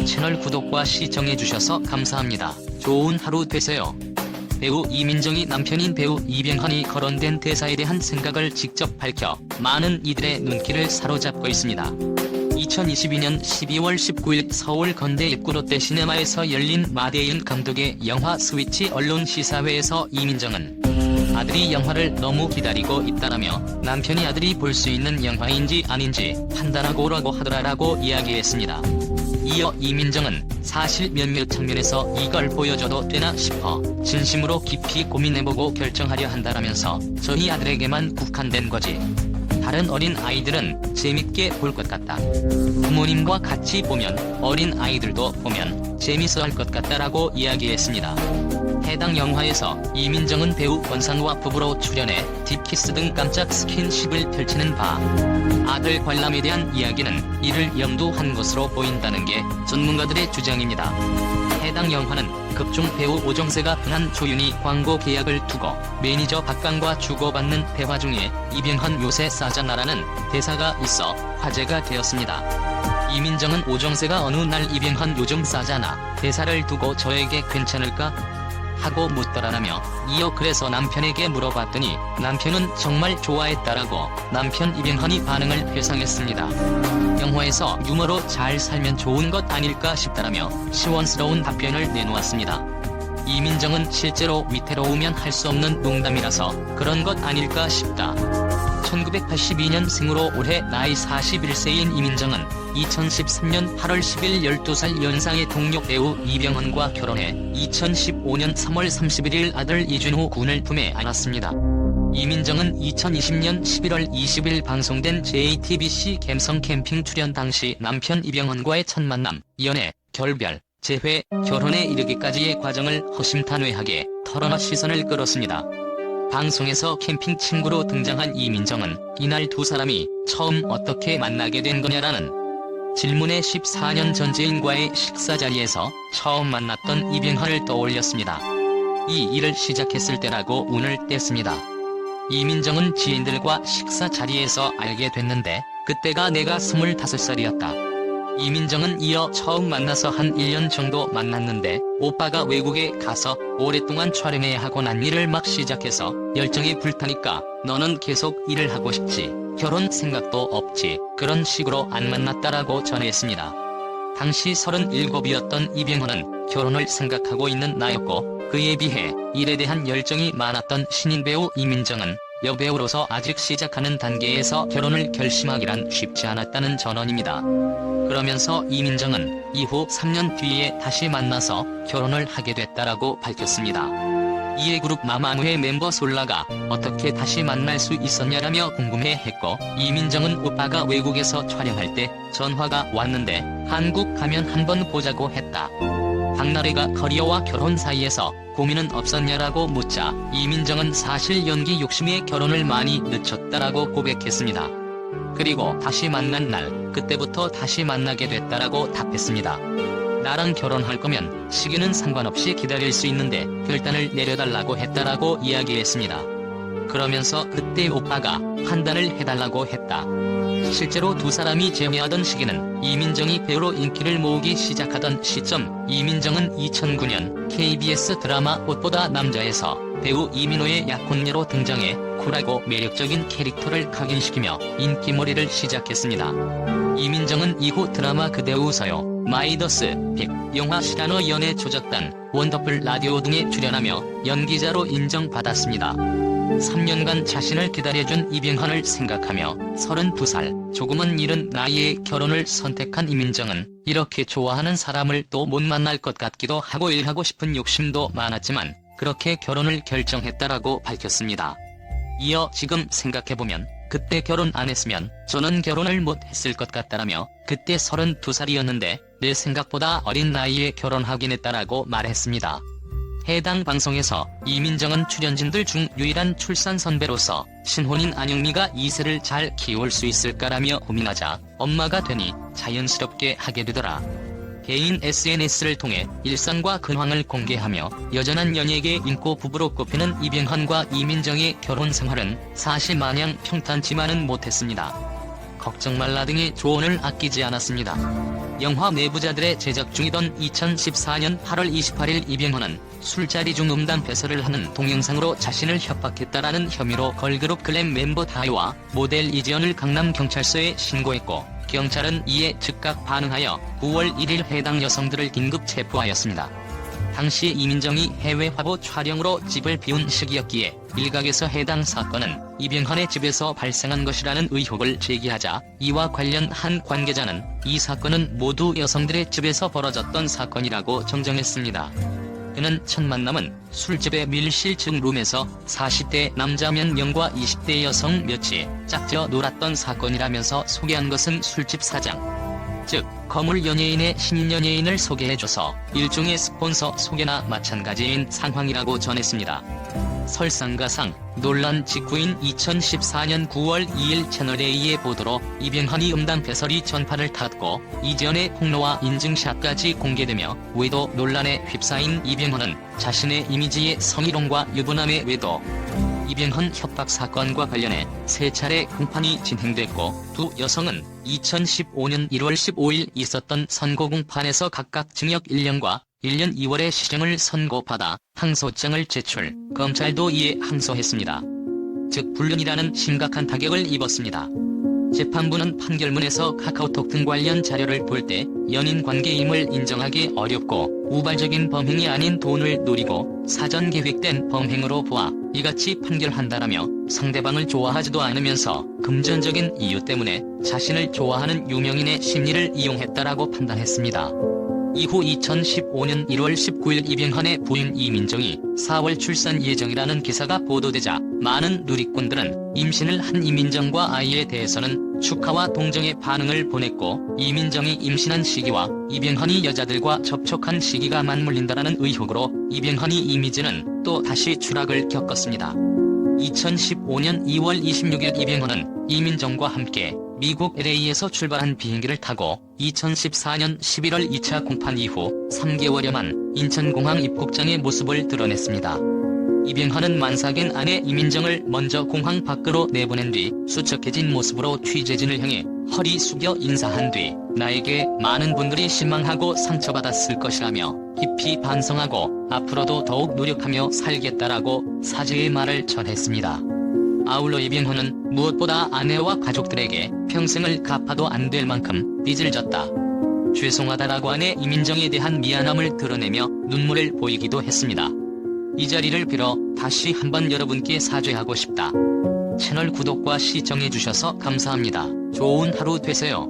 채널 구독과 시청해주셔서 감사합니다. 좋은 하루 되세요. 배우 이민정이 남편인 배우 이병헌이 거론된 대사에 대한 생각을 직접 밝혀 많은 이들의 눈길을 사로잡고 있습니다. 2022년 12월 19일 서울 건대 입구 롯데시네마에서 열린 마대인 감독의 영화 스위치 언론 시사회에서 이민정은 아들이 영화를 너무 기다리고 있다라며 남편이 아들이 볼 수 있는 영화인지 아닌지 판단하고 오라고 하더라라고 이야기했습니다. 이어 이민정은 사실 몇몇 장면에서 이걸 보여줘도 되나 싶어 진심으로 깊이 고민해보고 결정하려 한다라면서 저희 아들에게만 국한된 거지. 다른 어린 아이들은 재밌게 볼 것 같다. 부모님과 같이 보면 어린 아이들도 보면 재밌어 할 것 같다라고 이야기했습니다. 해당 영화에서 이민정은 배우 권상우와 부부로 출연해 딥키스 등 깜짝 스킨십을 펼치는 바 아들 관람에 대한 이야기는 이를 염두한 것으로 보인다는 게 전문가들의 주장입니다. 해당 영화는 극중 배우 오정세가 흔한 조윤희 광고 계약을 두고 매니저 박강과 주고받는 대화 중에 이병헌 요새 싸잖아라는 대사가 있어 화제가 되었습니다. 이민정은 오정세가 어느 날 이병헌 요즘 싸잖아 대사를 두고 저에게 괜찮을까? 하고 묻더라라며 이어 그래서 남편에게 물어봤더니 남편은 정말 좋아했다라고 남편 이병헌이 반응을 회상했습니다. 영화에서 유머로 잘 살면 좋은 것 아닐까 싶다라며 시원스러운 답변을 내놓았습니다. 이민정은 실제로 위태로우면 할 수 없는 농담이라서 그런 것 아닐까 싶다. 1982년생으로 올해 나이 41세인 이민정은 2013년 8월 10일 12살 연상의 동료 배우 이병헌과 결혼해 2015년 3월 31일 아들 이준호 군을 품에 안았습니다. 이민정은 2020년 11월 20일 방송된 JTBC 갬성 캠핑 출연 당시 남편 이병헌과의 첫 만남, 연애, 결별, 재회, 결혼에 이르기까지의 과정을 허심탄회하게 털어놔 시선을 끌었습니다. 방송에서 캠핑 친구로 등장한 이민정은 이날 두 사람이 처음 어떻게 만나게 된 거냐라는 질문에 14년 전 지인과의 식사 자리에서 처음 만났던 이병헌을 떠올렸습니다. 이 일을 시작했을 때라고 운을 뗐습니다. 이민정은 지인들과 식사 자리에서 알게 됐는데 그때가 내가 25살이었다. 이민정은 이어 처음 만나서 한 1년 정도 만났는데 오빠가 외국에 가서 오랫동안 촬영해야 하고 난 일을 막 시작해서 열정이 불타니까 너는 계속 일을 하고 싶지 결혼 생각도 없지 그런 식으로 안 만났다라고 전했습니다. 당시 37이었던 이병헌은 결혼을 생각하고 있는 나였고 그에 비해 일에 대한 열정이 많았던 신인 배우 이민정은 여배우로서 아직 시작하는 단계에서 결혼을 결심하기란 쉽지 않았다는 전언입니다. 그러면서 이민정은 이후 3년 뒤에 다시 만나서 결혼을 하게 됐다라고 밝혔습니다. 이에 그룹 마마무의 멤버 솔라가 어떻게 다시 만날 수 있었냐라며 궁금해했고 이민정은 오빠가 외국에서 촬영할 때 전화가 왔는데 한국 가면 한번 보자고 했다. 박나래가 커리어와 결혼 사이에서 고민은 없었냐라고 묻자 이민정은 사실 연기 욕심에 결혼을 많이 늦췄다라고 고백했습니다. 그리고 다시 만난 날 그때부터 다시 만나게 됐다라고 답했습니다. 나랑 결혼할 거면 시기는 상관없이 기다릴 수 있는데 결단을 내려달라고 했다라고 이야기했습니다. 그러면서 그때 오빠가 판단을 해달라고 했다. 실제로 두 사람이 재회하던 시기는 이민정이 배우로 인기를 모으기 시작하던 시점. 이민정은 2009년 KBS 드라마 꽃보다 남자에서 배우 이민호의 약혼녀로 등장해 쿨하고 매력적인 캐릭터를 각인시키며 인기몰이를 시작했습니다. 이민정은 이후 드라마 그대 웃어요, 마이더스, 100, 영화 시라노 연애 조작단, 원더풀 라디오 등에 출연하며 연기자로 인정받았습니다. 3년간 자신을 기다려준 이병헌을 생각하며 32살, 조금은 이른 나이에 결혼을 선택한 이민정은 이렇게 좋아하는 사람을 또 못 만날 것 같기도 하고 일하고 싶은 욕심도 많았지만 그렇게 결혼을 결정했다라고 밝혔습니다. 이어 지금 생각해보면 그때 결혼 안 했으면 저는 결혼을 못 했을 것 같다라며 그때 32살이었는데 내 생각보다 어린 나이에 결혼하긴 했다라고 말했습니다. 해당 방송에서 이민정은 출연진들 중 유일한 출산 선배로서 신혼인 안영미가 2세를 잘 키울 수 있을까라며 고민하자 엄마가 되니 자연스럽게 하게 되더라. 개인 SNS를 통해 일상과 근황을 공개하며 여전한 연예계 인고 부부로 꼽히는 이병헌과 이민정의 결혼 생활은 사실 마냥 평탄치만은 못했습니다. 걱정 말라 등의 조언을 아끼지 않았습니다. 영화 내부자들의 제작 중이던 2014년 8월 28일 이병헌은 술자리 중 음담 배설을 하는 동영상으로 자신을 협박했다라는 혐의로 걸그룹 글램 멤버 다혜와 모델 이지연을 강남경찰서에 신고했고, 경찰은 이에 즉각 반응하여 9월 1일 해당 여성들을 긴급 체포하였습니다. 당시 이민정이 해외 화보 촬영으로 집을 비운 시기였기에 일각에서 해당 사건은 이병헌의 집에서 발생한 것이라는 의혹을 제기하자, 이와 관련 한 관계자는 이 사건은 모두 여성들의 집에서 벌어졌던 사건이라고 정정했습니다. 그는 첫 만남은 술집의 밀실층 룸에서 40대 남자 몇 명과 20대 여성 몇이 짝져 놀았던 사건이라면서 소개한 것은 술집 사장, 즉 거물 연예인의 신인 연예인을 소개해줘서 일종의 스폰서 소개나 마찬가지인 상황이라고 전했습니다. 설상가상, 논란 직후인 2014년 9월 2일 채널A의 보도로 이병헌이 음담 배설이 전파를 탔고, 이지연의 폭로와 인증샷까지 공개되며 외도 논란에 휩싸인 이병헌은 자신의 이미지의 성희롱과 유부남의 외도, 이병헌 협박 사건과 관련해 3차례 공판이 진행됐고, 두 여성은 2015년 1월 15일 있었던 선고 공판에서 각각 징역 1년과 1년 2월의 시정을 선고받아 항소장을 제출, 검찰도 이에 항소했습니다. 즉 불륜이라는 심각한 타격을 입었습니다. 재판부는 판결문에서 카카오톡 등 관련 자료를 볼 때 연인 관계임을 인정하기 어렵고 우발적인 범행이 아닌 돈을 노리고 사전 계획된 범행으로 보아 이같이 판결한다라며, 상대방을 좋아하지도 않으면서 금전적인 이유 때문에 자신을 좋아하는 유명인의 심리를 이용했다라고 판단했습니다. 이후 2015년 1월 19일 이병헌의 부인 이민정이 4월 출산 예정이라는 기사가 보도되자 많은 누리꾼들은 임신을 한 이민정과 아이에 대해서는 축하와 동정의 반응을 보냈고, 이민정이 임신한 시기와 이병헌이 여자들과 접촉한 시기가 맞물린다라는 의혹으로 이병헌이 이미지는 또 다시 추락을 겪었습니다. 2015년 2월 26일 이병헌은 이민정과 함께 미국 LA에서 출발한 비행기를 타고 2014년 11월 2차 공판 이후 3개월여 만 인천공항 입국장의 모습을 드러냈습니다. 이병헌은 만삭인 아내 이민정을 먼저 공항 밖으로 내보낸 뒤 수척해진 모습으로 취재진을 향해 허리 숙여 인사한 뒤 나에게 많은 분들이 실망하고 상처받았을 것이라며 깊이 반성하고 앞으로도 더욱 노력하며 살겠다라고 사죄의 말을 전했습니다. 아울러 이병헌은 무엇보다 아내와 가족들에게 평생을 갚아도 안 될 만큼 빚을 졌다, 죄송하다라고 아내 이민정에 대한 미안함을 드러내며 눈물을 보이기도 했습니다. 이 자리를 빌어 다시 한번 여러분께 사죄하고 싶다. 채널 구독과 시청해주셔서 감사합니다. 좋은 하루 되세요.